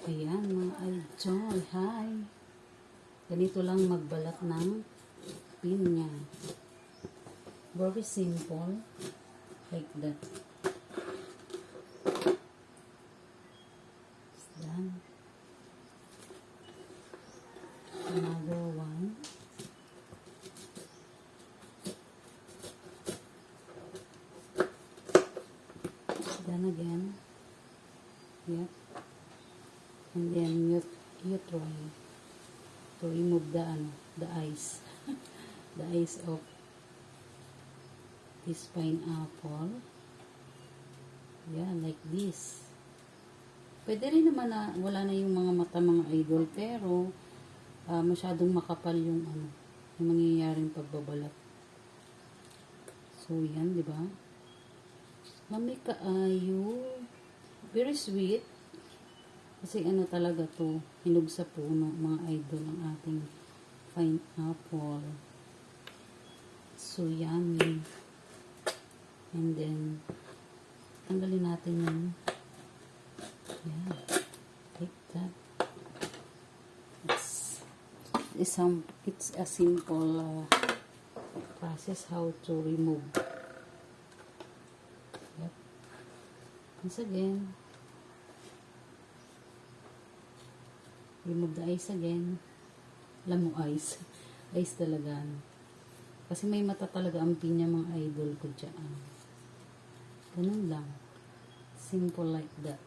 Ayan mga idol, hi! Ganito lang magbalat ng pinya. Very simple, like that. It's done. Another one. Done again. Yep. And then you try to remove the ice. The ice of this pineapple. Yeah, like this. Pwede rin naman na wala na yung mga mata mga idol, pero masyadong makapal yung yung mangyayaring pagbabalat. So yan, di ba? Mami kaayo. Very sweet. Kasi talaga to, hinog sa puno, mga idol, ng ating pineapple. So, yummy. And then, tanggalin natin yung, yeah, like that. It's a simple process how to remove. Yep. Once again, remove the ice again. Alam mo, ice. Ice talaga. Kasi may mata talaga ang pinya mga idol ko dyan. Ganun lang. Simple like that.